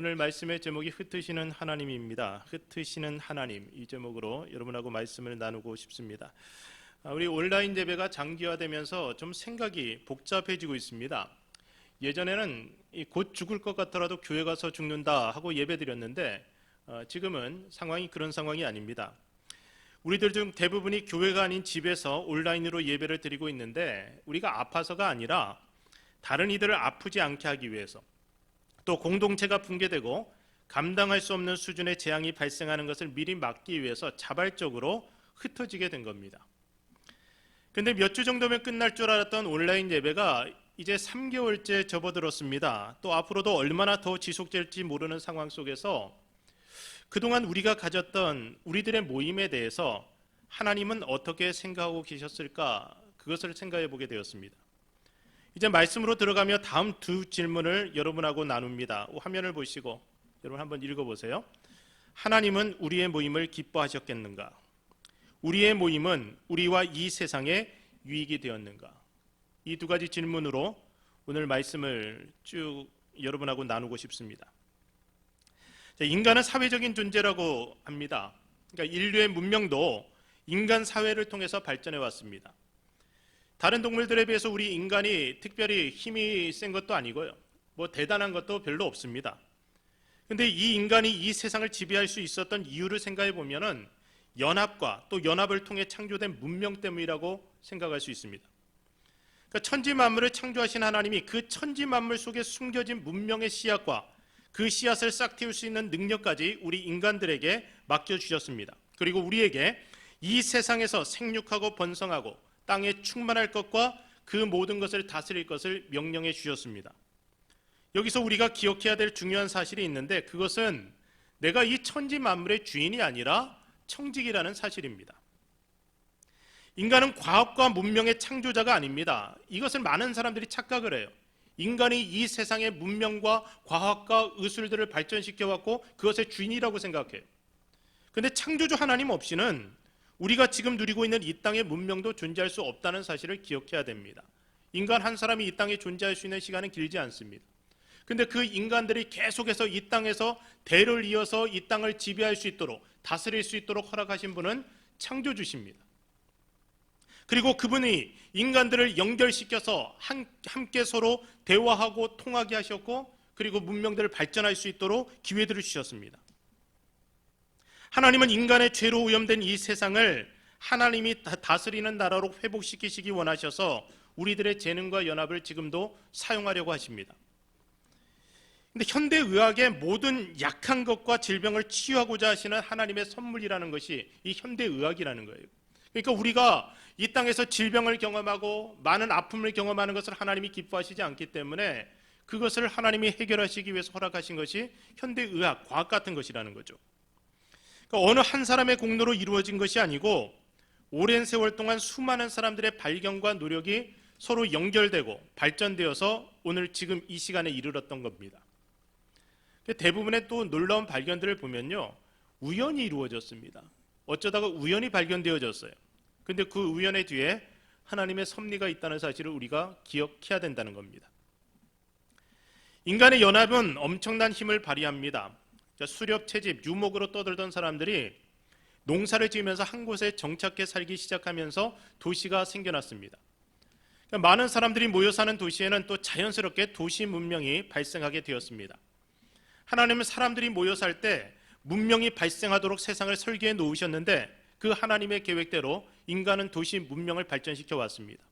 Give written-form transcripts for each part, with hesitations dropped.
오늘 말씀의 제목이 흩으시는 하나님입니다. 흩으시는 하나님, 이 제목으로 여러분하고 말씀을 나누고 싶습니다. 우리 온라인 예배가 장기화되면서 좀 생각이 복잡해지고 있습니다. 예전에는 곧 죽을 것 같더라도 교회 가서 죽는다 하고 예배 드렸는데 지금은 상황이 그런 상황이 아닙니다. 우리들 중 대부분이 교회가 아닌 집에서 온라인으로 예배를 드리고 있는데 우리가 아파서가 아니라 다른 이들을 아프지 않게 하기 위해서, 또 공동체가 붕괴되고 감당할 수 없는 수준의 재앙이 발생하는 것을 미리 막기 위해서 자발적으로 흩어지게 된 겁니다. 그런데 몇 주 정도면 끝날 줄 알았던 온라인 예배가 이제 3개월째 접어들었습니다. 또 앞으로도 얼마나 더 지속될지 모르는 상황 속에서 그동안 우리가 가졌던 우리들의 모임에 대해서 하나님은 어떻게 생각하고 계셨을까, 그것을 생각해 보게 되었습니다. 이제 말씀으로 들어가며 다음 두 질문을 여러분하고 나눕니다. 화면을 보시고 여러분 한번 읽어보세요. 하나님은 우리의 모임을 기뻐하셨겠는가? 우리의 모임은 우리와 이 세상에 유익이 되었는가? 이 두 가지 질문으로 오늘 말씀을 쭉 여러분하고 나누고 싶습니다. 인간은 사회적인 존재라고 합니다. 그러니까 인류의 문명도 인간 사회를 통해서 발전해 왔습니다. 다른 동물들에 비해서 우리 인간이 특별히 힘이 센 것도 아니고요, 대단한 것도 별로 없습니다. 그런데 이 인간이 이 세상을 지배할 수 있었던 이유를 생각해 보면은 연합과 또 연합을 통해 창조된 문명 때문이라고 생각할 수 있습니다. 그러니까 천지 만물을 창조하신 하나님이 그 천지 만물 속에 숨겨진 문명의 씨앗과 그 씨앗을 싹 틔울 수 있는 능력까지 우리 인간들에게 맡겨주셨습니다. 그리고 우리에게 이 세상에서 생육하고 번성하고 땅에 충만할 것과 그 모든 것을 다스릴 것을 명령해 주셨습니다. 여기서 우리가 기억해야 될 중요한 사실이 있는데, 그것은 내가 이 천지 만물의 주인이 아니라 청직이라는 사실입니다. 인간은 과학과 문명의 창조자가 아닙니다. 이것을 많은 사람들이 착각을 해요. 인간이 이 세상의 문명과 과학과 의술들을 발전시켜 왔고 그것의 주인이라고 생각해요. 그런데 창조주 하나님 없이는 우리가 지금 누리고 있는 이 땅의 문명도 존재할 수 없다는 사실을 기억해야 됩니다. 인간 한 사람이 이 땅에 존재할 수 있는 시간은 길지 않습니다. 그런데 그 인간들이 계속해서 이 땅에서 대를 이어서 이 땅을 지배할 수 있도록, 다스릴 수 있도록 허락하신 분은 창조주십니다. 그리고 그분이 인간들을 연결시켜서 함께 서로 대화하고 통하게 하셨고, 그리고 문명들을 발전할 수 있도록 기회들을 주셨습니다. 하나님은 인간의 죄로 오염된 이 세상을 하나님이 다스리는 나라로 회복시키시기 원하셔서 우리들의 재능과 연합을 지금도 사용하려고 하십니다. 그런데 현대의학의 모든 약한 것과 질병을 치유하고자 하시는 하나님의 선물이라는 것이 이 현대의학이라는 거예요. 그러니까 우리가 이 땅에서 질병을 경험하고 많은 아픔을 경험하는 것을 하나님이 기뻐하시지 않기 때문에 그것을 하나님이 해결하시기 위해서 허락하신 것이 현대의학, 과학 같은 것이라는 거죠. 그러니까 어느 한 사람의 공로로 이루어진 것이 아니고 오랜 세월 동안 수많은 사람들의 발견과 노력이 서로 연결되고 발전되어서 오늘 지금 이 시간에 이르렀던 겁니다. 대부분의 또 놀라운 발견들을 보면요, 우연히 이루어졌습니다. 어쩌다가 우연히 발견되어졌어요. 그런데 그 우연의 뒤에 하나님의 섭리가 있다는 사실을 우리가 기억해야 된다는 겁니다. 인간의 연합은 엄청난 힘을 발휘합니다. 수렵, 채집, 유목으로 떠들던 사람들이 농사를 지으면서 한 곳에 정착해 살기 시작하면서 도시가 생겨났습니다. 많은 사람들이 모여 사는 도시에는 또 자연스럽게 도시 문명이 발생하게 되었습니다. 하나님은 사람들이 모여 살 때 문명이 발생하도록 세상을 설계해 놓으셨는데 그 하나님의 계획대로 인간은 도시 문명을 발전시켜 왔습니다.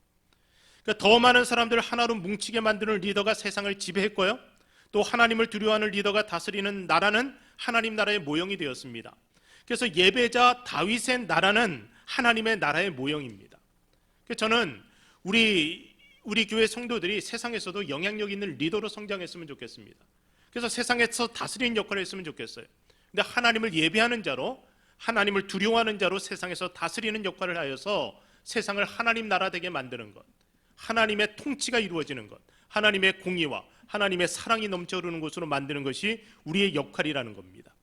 그러니까 더 많은 사람들을 하나로 뭉치게 만드는 리더가 세상을 지배했고요, 또 하나님을 두려워하는 리더가 다스리는 나라는 하나님 나라의 모형이 되었습니다. 그래서 예배자 다윗의 나라는 하나님의 나라의 모형입니다. 그래서 저는 우리 교회 성도들이 세상에서도 영향력 있는 리더로 성장했으면 좋겠습니다. 그래서 세상에서 다스리는 역할을 했으면 좋겠어요. 근데 하나님을 예배하는 자로, 하나님을 두려워하는 자로 세상에서 다스리는 역할을 하여서 세상을 하나님 나라 되게 만드는 것, 하나님의 통치가 이루어지는 것, 하나님의 공의와 하나님의 사랑이 넘쳐 흐르는 곳으로 만드는 것이 우리의 역할이라는 겁니다.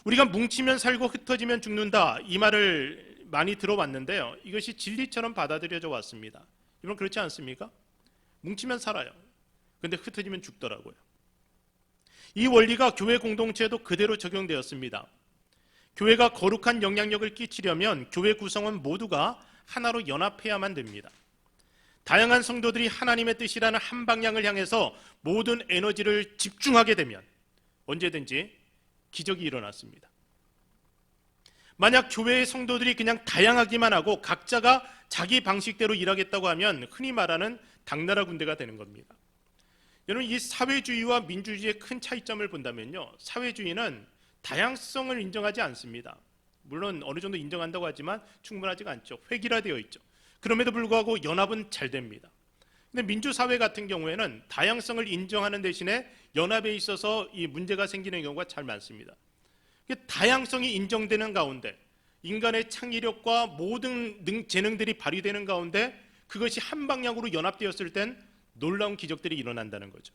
우리가 뭉치면 살고 흩어지면 죽는다, 이 말을 많이 들어왔는데요, 이것이 진리처럼 받아들여져 왔습니다. 여러분 그렇지 않습니까? 뭉치면 살아요. 그런데 흩어지면 죽더라고요. 이 원리가 교회 공동체에도 그대로 적용되었습니다. 교회가 거룩한 영향력을 끼치려면 교회 구성원 모두가 하나로 연합해야만 됩니다. 다양한 성도들이 하나님의 뜻이라는 한 방향을 향해서 모든 에너지를 집중하게 되면 언제든지 기적이 일어났습니다. 만약 교회의 성도들이 그냥 다양하기만 하고 각자가 자기 방식대로 일하겠다고 하면 흔히 말하는 당나라 군대가 되는 겁니다. 여러분, 이 사회주의와 민주주의의 큰 차이점을 본다면요, 사회주의는 다양성을 인정하지 않습니다. 물론 어느 정도 인정한다고 하지만 충분하지가 않죠. 획일화되어 있죠. 그럼에도 불구하고 연합은 잘 됩니다. 근데 민주사회 같은 경우에는 다양성을 인정하는 대신에 연합에 있어서 이 문제가 생기는 경우가 잘 많습니다. 다양성이 인정되는 가운데 인간의 창의력과 모든 재능들이 발휘되는 가운데 그것이 한 방향으로 연합되었을 땐 놀라운 기적들이 일어난다는 거죠.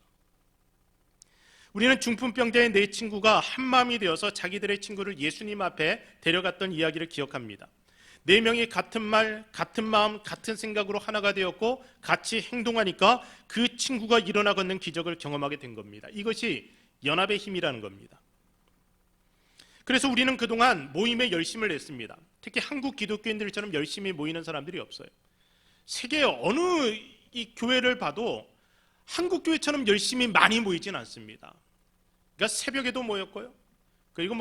우리는 중풍병자의 네 친구가 한 마음이 되어서 자기들의 친구를 예수님 앞에 데려갔던 이야기를 기억합니다. 네 명이 같은 말, 같은 마음, 같은 생각으로 하나가 되었고 같이 행동하니까 그 친구가 일어나 걷는 기적을 경험하게 된 겁니다. 이것이 연합의 힘이라는 겁니다. 그래서 우리는 그동안 모임에 열심을 냈습니다. 특히 한국 기독교인들처럼 열심히 모이는 사람들이 없어요. 세계 어느 이 교회를 봐도 한국 교회처럼 열심히 많이 모이진 않습니다. 그러니까 새벽에도 모였고요. 그리고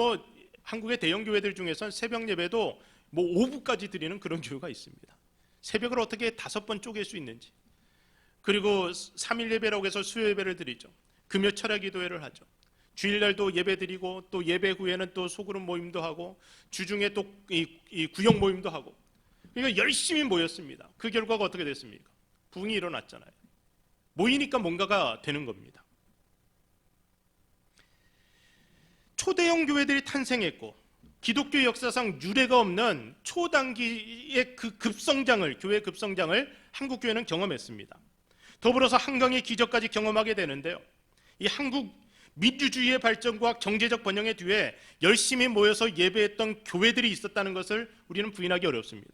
한국의 대형 교회들 중에선 새벽 예배도 오후까지 드리는 그런 교회가 있습니다. 새벽을 어떻게 5번 쪼갤 수 있는지. 그리고 3일 예배라고 해서 수요 예배를 드리죠. 금요 철야 기도회를 하죠. 주일날도 예배 드리고 또 예배 후에는 또 소그룹 모임도 하고 주중에 또 이 구역 모임도 하고. 그러니까 열심히 모였습니다. 그 결과가 어떻게 됐습니까? 부흥이 일어났잖아요. 모이니까 뭔가가 되는 겁니다. 초대형 교회들이 탄생했고 기독교 역사상 유례가 없는 초단기의 그 교회 급성장을 한국 교회는 경험했습니다. 더불어서 한강의 기적까지 경험하게 되는데요. 이 한국 민주주의의 발전과 경제적 번영의 뒤에 열심히 모여서 예배했던 교회들이 있었다는 것을 우리는 부인하기 어렵습니다.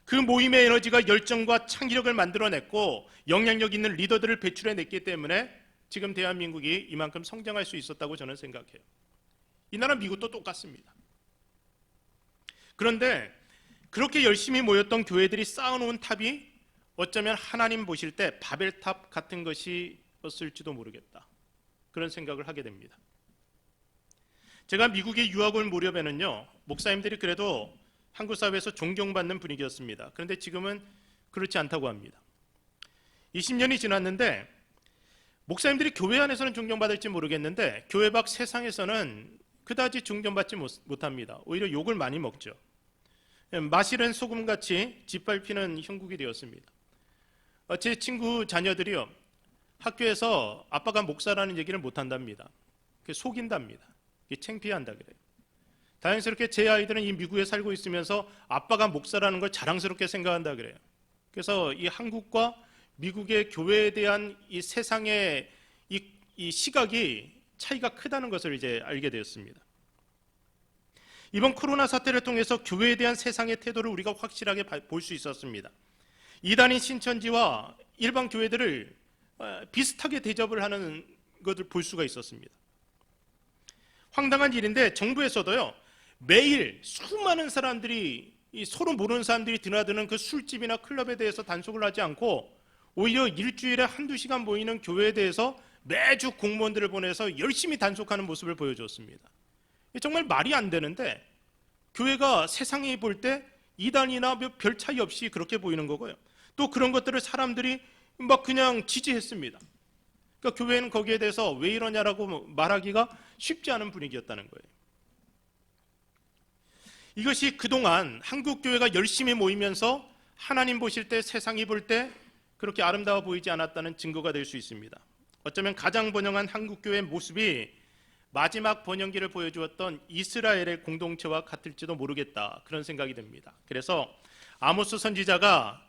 그 모임의 에너지가 열정과 창의력을 만들어냈고 영향력 있는 리더들을 배출해냈기 때문에 지금 대한민국이 이만큼 성장할 수 있었다고 저는 생각해요. 이 나라 미국도 똑같습니다. 그런데 그렇게 열심히 모였던 교회들이 쌓아놓은 탑이 어쩌면 하나님 보실 때 바벨탑 같은 것이었을지도 모르겠다. 그런 생각을 하게 됩니다. 제가 미국에 유학 올 무렵에는요, 목사님들이 그래도 한국 사회에서 존경받는 분위기였습니다. 그런데 지금은 그렇지 않다고 합니다. 20년이 지났는데 목사님들이 교회 안에서는 존경받을지 모르겠는데 교회 밖 세상에서는 그다지 존경받지 못합니다. 오히려 욕을 많이 먹죠. 마실은 소금같이 짓밟히는 형국이 되었습니다. 제 친구 자녀들이요, 학교에서 아빠가 목사라는 얘기를 못한답니다. 속인답니다. 창피한다 그래요. 다행스럽게 제 아이들은 이 미국에 살고 있으면서 아빠가 목사라는 걸 자랑스럽게 생각한다 그래요. 그래서 이 한국과 미국의 교회에 대한 이 세상의 이 시각이 차이가 크다는 것을 이제 알게 되었습니다. 이번 코로나 사태를 통해서 교회에 대한 세상의 태도를 우리가 확실하게 볼 수 있었습니다. 이단인 신천지와 일반 교회들을 비슷하게 대접을 하는 것을 볼 수가 있었습니다. 황당한 일인데 정부에서도요, 매일 수많은 사람들이 서로 모르는 사람들이 드나드는 그 술집이나 클럽에 대해서 단속을 하지 않고 오히려 일주일에 한두 시간 모이는 교회에 대해서 매주 공무원들을 보내서 열심히 단속하는 모습을 보여주었습니다. 정말 말이 안 되는데 교회가 세상이 볼 때 이단이나 별 차이 없이 그렇게 보이는 거고요. 또 그런 것들을 사람들이 막 그냥 지지했습니다. 그러니까 교회는 거기에 대해서 왜 이러냐라고 말하기가 쉽지 않은 분위기였다는 거예요. 이것이 그동안 한국 교회가 열심히 모이면서 하나님 보실 때, 세상이 볼 때 그렇게 아름다워 보이지 않았다는 증거가 될 수 있습니다. 어쩌면 가장 번영한 한국 교회의 모습이 마지막 번영기를 보여주었던 이스라엘의 공동체와 같을지도 모르겠다, 그런 생각이 듭니다. 그래서 아모스 선지자가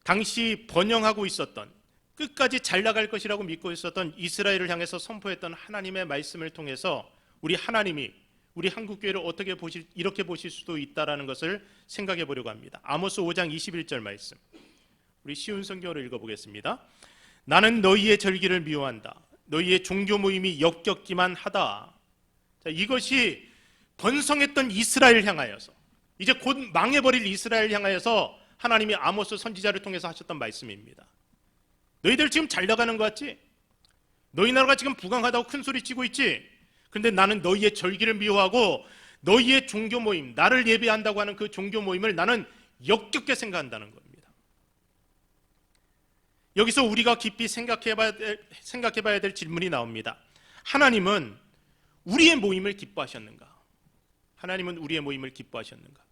당시 번영하고 있었던, 끝까지 잘 나갈 것이라고 믿고 있었던 이스라엘을 향해서 선포했던 하나님의 말씀을 통해서 우리 하나님이 우리 한국교회를 어떻게 이렇게 보실 수도 있다는 것을 생각해 보려고 합니다. 아모스 5장 21절 말씀, 우리 쉬운 성경으로 읽어보겠습니다. 나는 너희의 절기를 미워한다. 너희의 종교 모임이 역겹기만 하다. 자, 이것이 번성했던 이스라엘 향하여서, 이제 곧 망해버릴 이스라엘 향하여서 하나님이 아모스 선지자를 통해서 하셨던 말씀입니다. 너희들 지금 잘 나가는 것 같지? 너희 나라가 지금 부강하다고 큰 소리 치고 있지? 그런데 나는 너희의 절기를 미워하고 너희의 종교 모임, 나를 예배한다고 하는 그 종교 모임을 나는 역겹게 생각한다는 겁니다. 여기서 우리가 깊이 생각해봐야 될 질문이 나옵니다. 하나님은 우리의 모임을 기뻐하셨는가? 하나님은 우리의 모임을 기뻐하셨는가?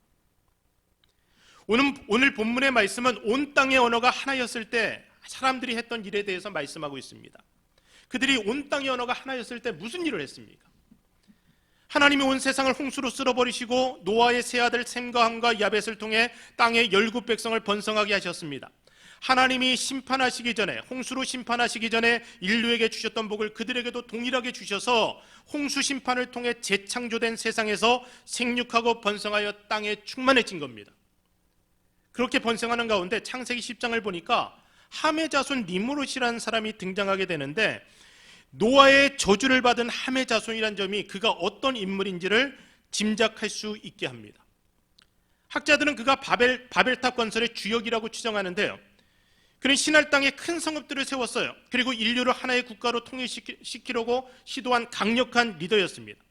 오늘 본문의 말씀은 온 땅의 언어가 하나였을 때 사람들이 했던 일에 대해서 말씀하고 있습니다. 그들이 온 땅의 언어가 하나였을 때 무슨 일을 했습니까? 하나님이 온 세상을 홍수로 쓸어버리시고 노아의 세 아들 셈과 함과 야벳을 통해 땅의 열국 백성을 번성하게 하셨습니다. 하나님이 심판하시기 전에, 홍수로 심판하시기 전에 인류에게 주셨던 복을 그들에게도 동일하게 주셔서 홍수 심판을 통해 재창조된 세상에서 생육하고 번성하여 땅에 충만해진 겁니다. 그렇게 번성하는 가운데 창세기 10장을 보니까 함의 자손 니므롯이라는 사람이 등장하게 되는데, 노아의 저주를 받은 함의 자손이라는 점이 그가 어떤 인물인지를 짐작할 수 있게 합니다. 학자들은 그가 바벨탑 건설의 주역이라고 추정하는데요, 그는 신할 땅에 큰 성읍들을 세웠어요. 그리고 인류를 하나의 국가로 통일시키려고 시도한 강력한 리더였습니다.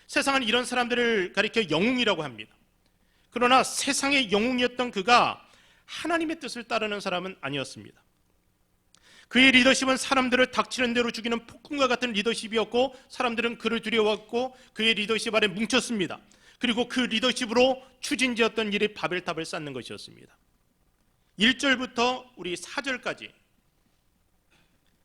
세상은 이런 사람들을 가리켜 영웅이라고 합니다. 그러나 세상의 영웅이었던 그가 하나님의 뜻을 따르는 사람은 아니었습니다. 그의 리더십은 사람들을 닥치는 대로 죽이는 폭군과 같은 리더십이었고, 사람들은 그를 두려워했고 그의 리더십 아래 뭉쳤습니다. 그리고 그 리더십으로 추진지었던 일이 바벨탑을 쌓는 것이었습니다. 1절부터 우리 4절까지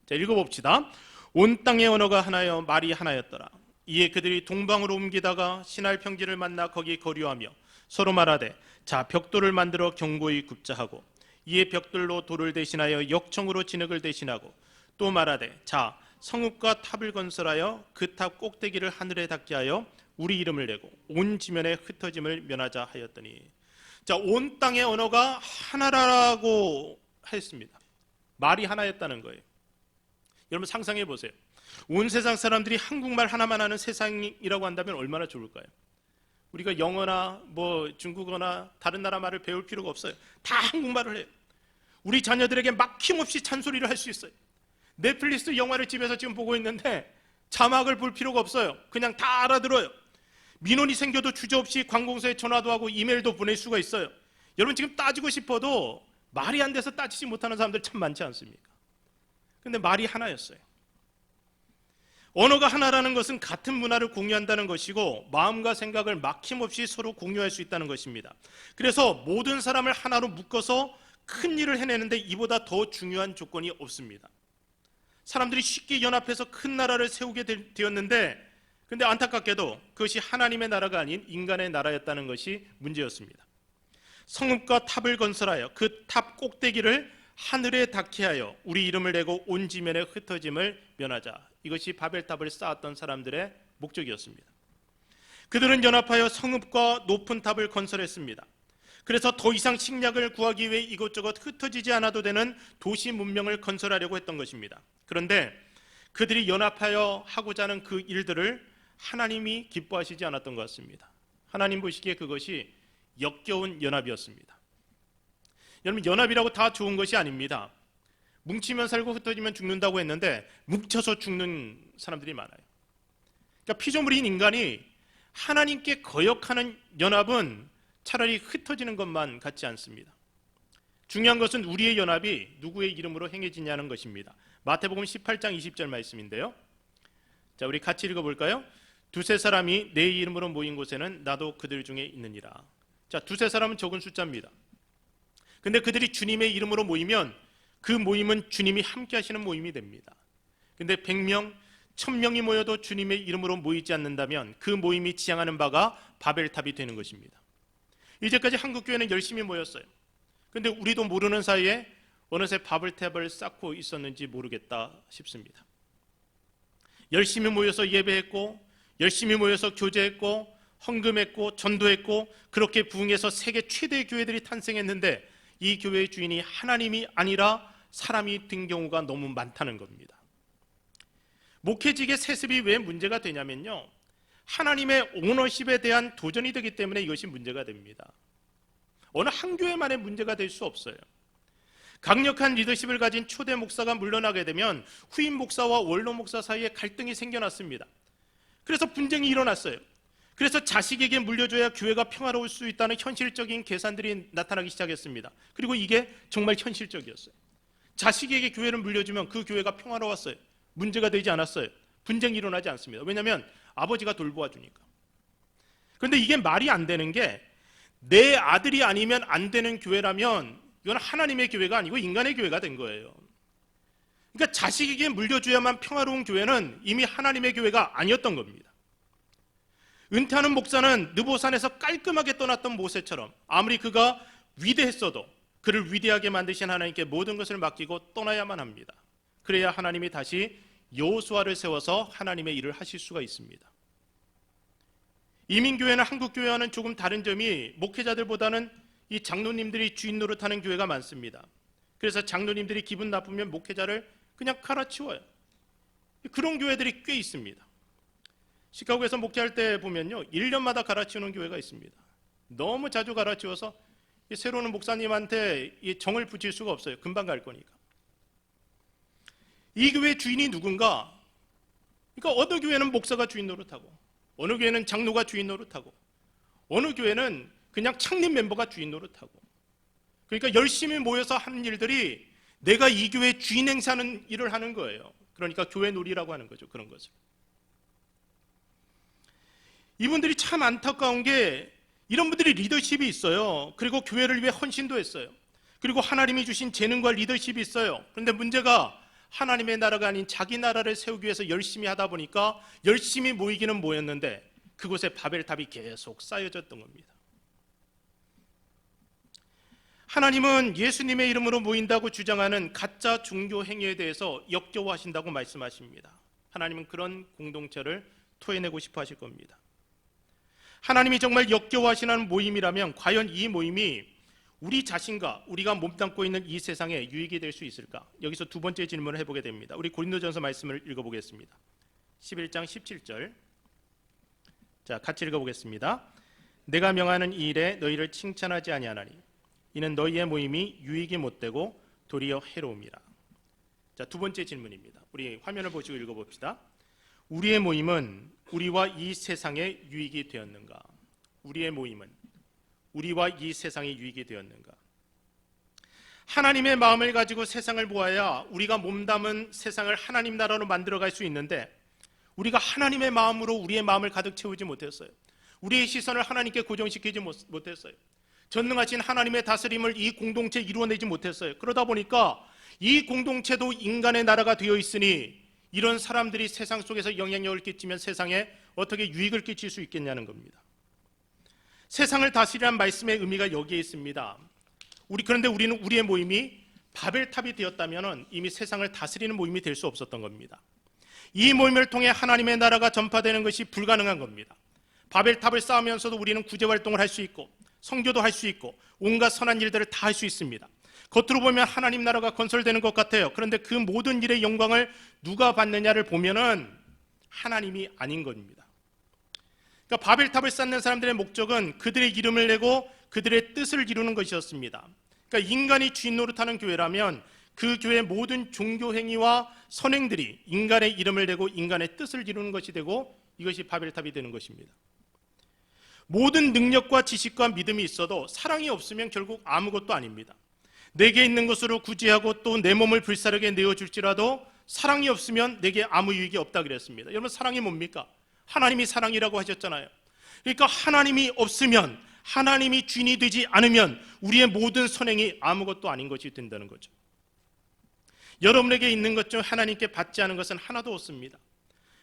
자, 읽어봅시다. 온 땅의 언어가 하나여 말이 하나였더라. 이에 그들이 동방으로 옮기다가 신할 평지를 만나 거기 거류하며 서로 말하되, 자, 벽돌을 만들어 견고히 굽자 하고, 이에 벽돌로 돌을 대신하여 역청으로 진흙을 대신하고, 또 말하되, 자, 성읍과 탑을 건설하여 그 탑 꼭대기를 하늘에 닿게 하여 우리 이름을 내고 온 지면에 흩어짐을 면하자 하였더니. 자, 온 땅의 언어가 하나라고 했습니다. 말이 하나였다는 거예요. 여러분 상상해 보세요. 온 세상 사람들이 한국말 하나만 하는 세상이라고 한다면 얼마나 좋을까요? 우리가 영어나 중국어나 다른 나라 말을 배울 필요가 없어요. 다 한국말을 해요. 우리 자녀들에게 막힘없이 잔소리를 할 수 있어요. 넷플릭스 영화를 집에서 지금 보고 있는데 자막을 볼 필요가 없어요. 그냥 다 알아들어요. 민원이 생겨도 주저없이 관공서에 전화도 하고 이메일도 보낼 수가 있어요. 여러분 지금 따지고 싶어도 말이 안 돼서 따지지 못하는 사람들 참 많지 않습니까? 근데 말이 하나였어요. 언어가 하나라는 것은 같은 문화를 공유한다는 것이고, 마음과 생각을 막힘없이 서로 공유할 수 있다는 것입니다. 그래서 모든 사람을 하나로 묶어서 큰 일을 해내는데 이보다 더 중요한 조건이 없습니다. 사람들이 쉽게 연합해서 큰 나라를 세우게 되었는데, 근데 안타깝게도 그것이 하나님의 나라가 아닌 인간의 나라였다는 것이 문제였습니다. 성읍과 탑을 건설하여 그 탑 꼭대기를 하늘에 닿게 하여 우리 이름을 내고 온 지면에 흩어짐을 면하자. 이것이 바벨탑을 쌓았던 사람들의 목적이었습니다. 그들은 연합하여 성읍과 높은 탑을 건설했습니다. 그래서 더 이상 식량을 구하기 위해 이것저것 흩어지지 않아도 되는 도시 문명을 건설하려고 했던 것입니다. 그런데 그들이 연합하여 하고자 하는 그 일들을 하나님이 기뻐하시지 않았던 것 같습니다. 하나님 보시기에 그것이 역겨운 연합이었습니다. 여러분, 연합이라고 다 좋은 것이 아닙니다. 뭉치면 살고 흩어지면 죽는다고 했는데 뭉쳐서 죽는 사람들이 많아요. 그러니까 피조물인 인간이 하나님께 거역하는 연합은 차라리 흩어지는 것만 같지 않습니다. 중요한 것은 우리의 연합이 누구의 이름으로 행해지냐는 것입니다. 마태복음 18장 20절 말씀인데요. 자, 우리 같이 읽어볼까요? 두세 사람이 내 이름으로 모인 곳에는 나도 그들 중에 있느니라. 자, 두세 사람은 적은 숫자입니다. 근데 그들이 주님의 이름으로 모이면 그 모임은 주님이 함께 하시는 모임이 됩니다. 근데 100명, 1000명이 모여도 주님의 이름으로 모이지 않는다면 그 모임이 지향하는 바가 바벨탑이 되는 것입니다. 이제까지 한국교회는 열심히 모였어요. 근데 우리도 모르는 사이에 어느새 바벨탑을 쌓고 있었는지 모르겠다 싶습니다. 열심히 모여서 예배했고, 열심히 모여서 교제했고, 헌금했고, 전도했고, 그렇게 부흥해서 세계 최대의 교회들이 탄생했는데 이 교회의 주인이 하나님이 아니라 사람이 된 경우가 너무 많다는 겁니다. 목회직의 세습이 왜 문제가 되냐면요, 하나님의 오너십에 대한 도전이 되기 때문에 이것이 문제가 됩니다. 어느 한 교회만의 문제가 될 수 없어요. 강력한 리더십을 가진 초대 목사가 물러나게 되면 후임 목사와 원로 목사 사이에 갈등이 생겨났습니다. 그래서 분쟁이 일어났어요. 그래서 자식에게 물려줘야 교회가 평화로울 수 있다는 현실적인 계산들이 나타나기 시작했습니다. 그리고 이게 정말 현실적이었어요. 자식에게 교회를 물려주면 그 교회가 평화로웠어요. 문제가 되지 않았어요. 분쟁이 일어나지 않습니다. 왜냐하면 아버지가 돌보아 주니까. 그런데 이게 말이 안 되는 게, 내 아들이 아니면 안 되는 교회라면 이건 하나님의 교회가 아니고 인간의 교회가 된 거예요. 그러니까 자식에게 물려줘야만 평화로운 교회는 이미 하나님의 교회가 아니었던 겁니다. 은퇴하는 목사는 느보산에서 깔끔하게 떠났던 모세처럼 아무리 그가 위대했어도 그를 위대하게 만드신 하나님께 모든 것을 맡기고 떠나야만 합니다. 그래야 하나님이 다시 여호수아를 세워서 하나님의 일을 하실 수가 있습니다. 이민교회는 한국교회와는 조금 다른 점이, 목회자들보다는 이 장로님들이 주인 노릇하는 교회가 많습니다. 그래서 장로님들이 기분 나쁘면 목회자를 그냥 갈아치워요. 그런 교회들이 꽤 있습니다. 시카고에서 목회할 때 보면요, 1년마다 갈아치우는 교회가 있습니다. 너무 자주 갈아치워서 새로운 목사님한테 정을 붙일 수가 없어요. 금방 갈 거니까. 이 교회 주인이 누군가? 그러니까 어느 교회는 목사가 주인 노릇하고, 어느 교회는 장로가 주인 노릇하고, 어느 교회는 그냥 창립 멤버가 주인 노릇하고. 그러니까 열심히 모여서 하는 일들이 내가 이 교회 주인 행사하는 일을 하는 거예요. 그러니까 교회 놀이라고 하는 거죠. 그런 것을. 이분들이 참 안타까운 게, 이런 분들이 리더십이 있어요. 그리고 교회를 위해 헌신도 했어요. 그리고 하나님이 주신 재능과 리더십이 있어요. 그런데 문제가, 하나님의 나라가 아닌 자기 나라를 세우기 위해서 열심히 하다 보니까 열심히 모이기는 모였는데 그곳에 바벨탑이 계속 쌓여졌던 겁니다. 하나님은 예수님의 이름으로 모인다고 주장하는 가짜 종교 행위에 대해서 역겨워하신다고 말씀하십니다. 하나님은 그런 공동체를 토해내고 싶어 하실 겁니다. 하나님이 정말 역겨워하시는 모임이라면 과연 이 모임이 우리 자신과 우리가 몸담고 있는 이 세상에 유익이 될 수 있을까? 여기서 두 번째 질문을 해보게 됩니다. 우리 고린도전서 말씀을 읽어보겠습니다. 11장 17절. 자, 같이 읽어보겠습니다. 내가 명하는 이 일에 너희를 칭찬하지 아니하나니 이는 너희의 모임이 유익이 못되고 도리어 해로움이라. 자, 두 번째 질문입니다. 우리 화면을 보시고 읽어봅시다. 우리의 모임은 우리와 이 세상에 유익이 되었는가? 우리의 모임은 우리와 이 세상에 유익이 되었는가? 하나님의 마음을 가지고 세상을 보아야 우리가 몸담은 세상을 하나님 나라로 만들어갈 수 있는데, 우리가 하나님의 마음으로 우리의 마음을 가득 채우지 못했어요. 우리의 시선을 하나님께 고정시키지 못했어요. 전능하신 하나님의 다스림을 이 공동체에 이루어내지 못했어요. 그러다 보니까 이 공동체도 인간의 나라가 되어 있으니 이런 사람들이 세상 속에서 영향력을 끼치면 세상에 어떻게 유익을 끼칠 수 있겠냐는 겁니다. 세상을 다스리라는 말씀의 의미가 여기에 있습니다. 그런데 우리는 우리의 모임이 바벨탑이 되었다면 이미 세상을 다스리는 모임이 될 수 없었던 겁니다. 이 모임을 통해 하나님의 나라가 전파되는 것이 불가능한 겁니다. 바벨탑을 쌓으면서도 우리는 구제활동을 할 수 있고 선교도 할 수 있고 온갖 선한 일들을 다 할 수 있습니다. 겉으로 보면 하나님 나라가 건설되는 것 같아요. 그런데 그 모든 일의 영광을 누가 받느냐를 보면은 하나님이 아닌 겁니다. 그러니까 바벨탑을 쌓는 사람들의 목적은 그들의 이름을 내고 그들의 뜻을 이루는 것이었습니다. 그러니까 인간이 주인 노릇하는 교회라면 그 교회의 모든 종교 행위와 선행들이 인간의 이름을 내고 인간의 뜻을 이루는 것이 되고 이것이 바벨탑이 되는 것입니다. 모든 능력과 지식과 믿음이 있어도 사랑이 없으면 결국 아무것도 아닙니다. 내게 있는 것으로 구제하고 또 내 몸을 불사르게 내어줄지라도 사랑이 없으면 내게 아무 유익이 없다 그랬습니다. 여러분, 사랑이 뭡니까? 하나님이 사랑이라고 하셨잖아요. 그러니까 하나님이 없으면, 하나님이 주인이 되지 않으면 우리의 모든 선행이 아무것도 아닌 것이 된다는 거죠. 여러분에게 있는 것 중 하나님께 받지 않은 것은 하나도 없습니다.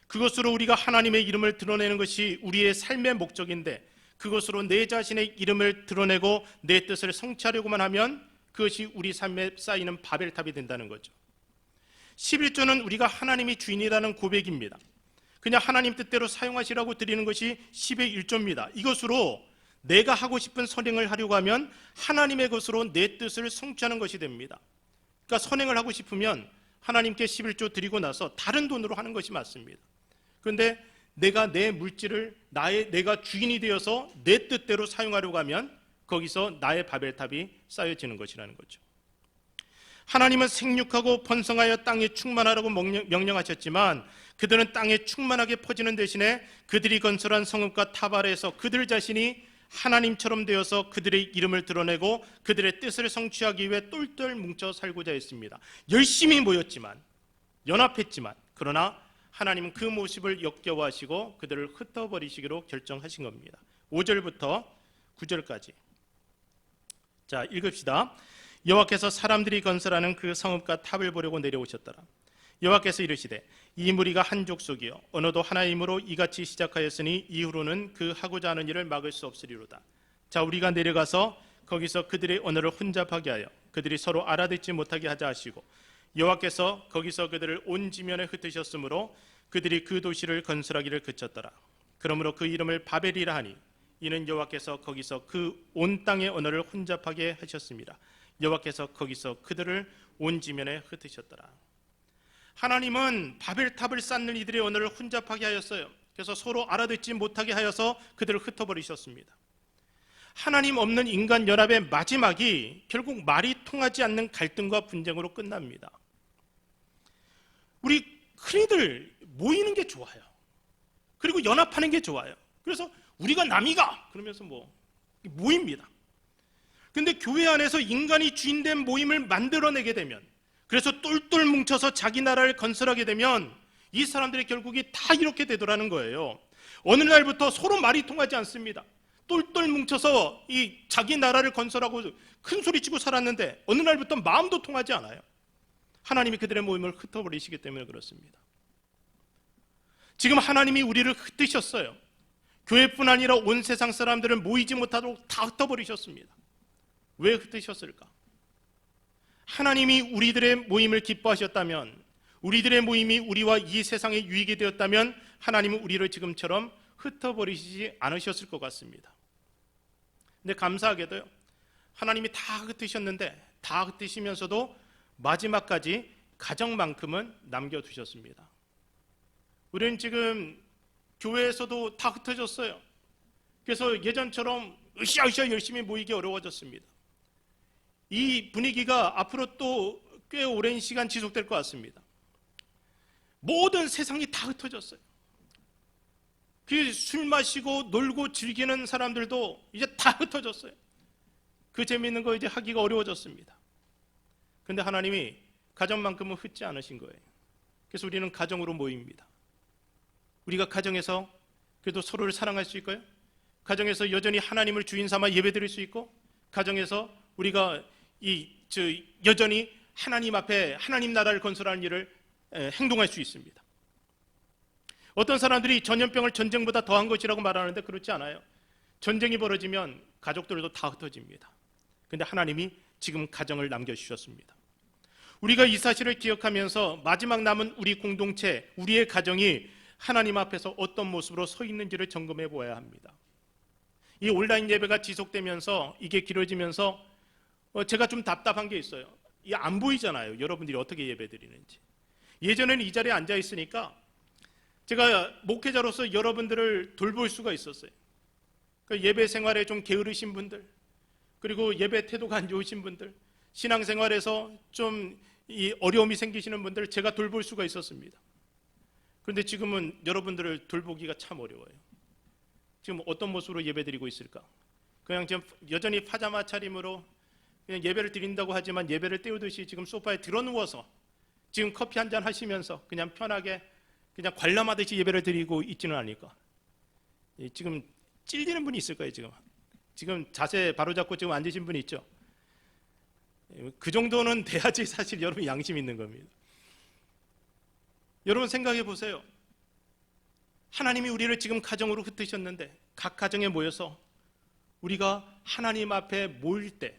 그것으로 우리가 하나님의 이름을 드러내는 것이 우리의 삶의 목적인데, 그것으로 내 자신의 이름을 드러내고 내 뜻을 성취하려고만 하면 그것이 우리 삶에 쌓이는 바벨탑이 된다는 거죠. 11조는 우리가 하나님이 주인이라는 고백입니다. 그냥 하나님 뜻대로 사용하시라고 드리는 것이 10의 1조입니다. 이것으로 내가 하고 싶은 선행을 하려고 하면 하나님의 것으로 내 뜻을 성취하는 것이 됩니다. 그러니까 선행을 하고 싶으면 하나님께 11조 드리고 나서 다른 돈으로 하는 것이 맞습니다. 그런데 내가 내 물질을 내가 주인이 되어서 내 뜻대로 사용하려고 하면 거기서 나의 바벨탑이 쌓여지는 것이라는 거죠. 하나님은 생육하고 번성하여 땅에 충만하라고 명령하셨지만 그들은 땅에 충만하게 퍼지는 대신에 그들이 건설한 성읍과 탑 아래에서 그들 자신이 하나님처럼 되어서 그들의 이름을 드러내고 그들의 뜻을 성취하기 위해 똘똘 뭉쳐 살고자 했습니다. 열심히 모였지만, 연합했지만, 그러나 하나님은 그 모습을 역겨워하시고 그들을 흩어버리시기로 결정하신 겁니다. 5절부터 9절까지 자, 읽읍시다. 여호와께서 사람들이 건설하는 그 성읍과 탑을 보려고 내려오셨더라. 여호와께서 이르시되 이 무리가 한 족속이요 언어도 하나이므로 이같이 시작하였으니 이후로는 그 하고자 하는 일을 막을 수 없으리로다. 자, 우리가 내려가서 거기서 그들의 언어를 혼잡하게 하여 그들이 서로 알아듣지 못하게 하자 하시고 여호와께서 거기서 그들을 온 지면에 흩으셨으므로 그들이 그 도시를 건설하기를 그쳤더라. 그러므로 그 이름을 바벨이라 하니 이는 여호와께서 거기서 그 온 땅의 언어를 혼잡하게 하셨습니다. 여호와께서 거기서 그들을 온 지면에 흩으셨더라. 하나님은 바벨탑을 쌓는 이들의 언어를 혼잡하게 하였어요. 그래서 서로 알아듣지 못하게 하여서 그들을 흩어버리셨습니다. 하나님 없는 인간 연합의 마지막이 결국 말이 통하지 않는 갈등과 분쟁으로 끝납니다. 우리 흔히들 모이는 게 좋아요. 그리고 연합하는 게 좋아요. 그래서 우리가 남이가 그러면서 모입니다. 근데 교회 안에서 인간이 주인된 모임을 만들어내게 되면, 그래서 똘똘 뭉쳐서 자기 나라를 건설하게 되면 이 사람들의 결국이 다 이렇게 되더라는 거예요. 어느 날부터 서로 말이 통하지 않습니다. 똘똘 뭉쳐서 이 자기 나라를 건설하고 큰 소리치고 살았는데 어느 날부터 마음도 통하지 않아요. 하나님이 그들의 모임을 흩어버리시기 때문에 그렇습니다. 지금 하나님이 우리를 흩으셨어요. 교회뿐 아니라 온 세상 사람들을 모이지 못하도록 다 흩어버리셨습니다. 왜 흩으셨을까? 하나님이 우리들의 모임을 기뻐하셨다면, 우리들의 모임이 우리와 이 세상에 유익이 되었다면 하나님은 우리를 지금처럼 흩어버리시지 않으셨을 것 같습니다. 근데 감사하게도요, 하나님이 다 흩으셨는데 다 흩으시면서도 마지막까지 가정만큼은 남겨두셨습니다. 우리는 지금 교회에서도 다 흩어졌어요. 그래서 예전처럼 으쌰으쌰 열심히 모이기 어려워졌습니다. 이 분위기가 앞으로 또 꽤 오랜 시간 지속될 것 같습니다. 모든 세상이 다 흩어졌어요. 그 술 마시고 놀고 즐기는 사람들도 이제 다 흩어졌어요. 그 재미있는 거 이제 하기가 어려워졌습니다. 그런데 하나님이 가정만큼은 흩지 않으신 거예요. 그래서 우리는 가정으로 모입니다. 우리가 가정에서 그래도 서로를 사랑할 수 있고요, 가정에서 여전히 하나님을 주인 삼아 예배드릴 수 있고, 가정에서 우리가 여전히 하나님 앞에 하나님 나라를 건설하는 일을 행동할 수 있습니다. 어떤 사람들이 전염병을 전쟁보다 더한 것이라고 말하는데 그렇지 않아요. 전쟁이 벌어지면 가족들도 다 흩어집니다. 그런데 하나님이 지금 가정을 남겨주셨습니다. 우리가 이 사실을 기억하면서 마지막 남은 우리 공동체, 우리의 가정이 하나님 앞에서 어떤 모습으로 서 있는지를 점검해 보아야 합니다. 이 온라인 예배가 지속되면서 이게 길어지면서 제가 좀 답답한 게 있어요. 이게 안 보이잖아요. 여러분들이 어떻게 예배 드리는지. 예전에는 이 자리에 앉아 있으니까 제가 목회자로서 여러분들을 돌볼 수가 있었어요. 그러니까 예배 생활에 좀 게으르신 분들, 그리고 예배 태도가 안 좋으신 분들, 신앙생활에서 좀 이 어려움이 생기시는 분들 제가 돌볼 수가 있었습니다. 그런데 지금은 여러분들을 돌보기가 참 어려워요. 지금 어떤 모습으로 예배드리고 있을까? 그냥 지금 여전히 파자마 차림으로 그냥 예배를 드린다고 하지만 예배를 때우듯이 지금 소파에 드러누워서 지금 커피 한잔 하시면서 그냥 편하게 그냥 관람하듯이 예배를 드리고 있지는 않을까? 지금 찔리는 분이 있을 거예요. 지금 자세 바로잡고 지금 앉으신 분이 있죠? 그 정도는 돼야지 사실 여러분 양심 있는 겁니다. 여러분 생각해 보세요. 하나님이 우리를 지금 가정으로 흩으셨는데 각 가정에 모여서 우리가 하나님 앞에 모일 때,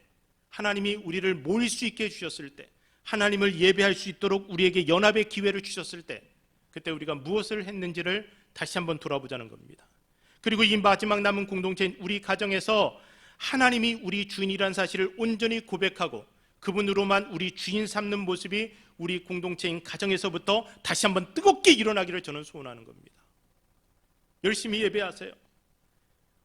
하나님이 우리를 모일 수 있게 해주셨을 때, 하나님을 예배할 수 있도록 우리에게 연합의 기회를 주셨을 때, 그때 우리가 무엇을 했는지를 다시 한번 돌아보자는 겁니다. 그리고 이 마지막 남은 공동체인 우리 가정에서 하나님이 우리 주인이라는 사실을 온전히 고백하고 그분으로만 우리 주인 삼는 모습이 우리 공동체인 가정에서부터 다시 한번 뜨겁게 일어나기를 저는 소원하는 겁니다. 열심히 예배하세요.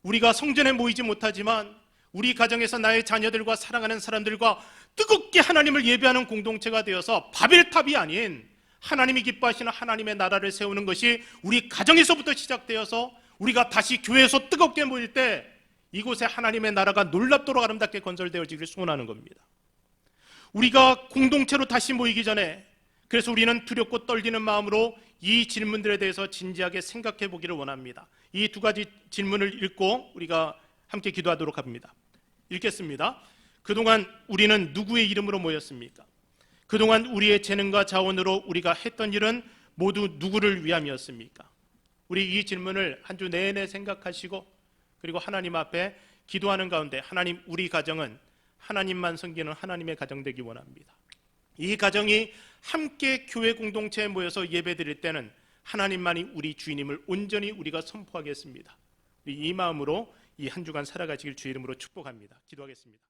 우리가 성전에 모이지 못하지만 우리 가정에서 나의 자녀들과 사랑하는 사람들과 뜨겁게 하나님을 예배하는 공동체가 되어서 바벨탑이 아닌 하나님이 기뻐하시는 하나님의 나라를 세우는 것이 우리 가정에서부터 시작되어서 우리가 다시 교회에서 뜨겁게 모일 때 이곳에 하나님의 나라가 놀랍도록 아름답게 건설되어지기를 소원하는 겁니다. 우리가 공동체로 다시 모이기 전에 그래서 우리는 두렵고 떨리는 마음으로 이 질문들에 대해서 진지하게 생각해 보기를 원합니다. 이 두 가지 질문을 읽고 우리가 함께 기도하도록 합니다. 읽겠습니다. 그동안 우리는 누구의 이름으로 모였습니까? 그동안 우리의 재능과 자원으로 우리가 했던 일은 모두 누구를 위함이었습니까? 우리 이 질문을 한 주 내내 생각하시고 그리고 하나님 앞에 기도하는 가운데 하나님, 우리 가정은 하나님만 섬기는 하나님의 가정 되기 원합니다. 이 가정이 함께 교회 공동체에 모여서 예배드릴 때는 하나님만이 우리 주인임을 온전히 우리가 선포하겠습니다. 이 마음으로 이 한 주간 살아가시길 주의 이름으로 축복합니다. 기도하겠습니다.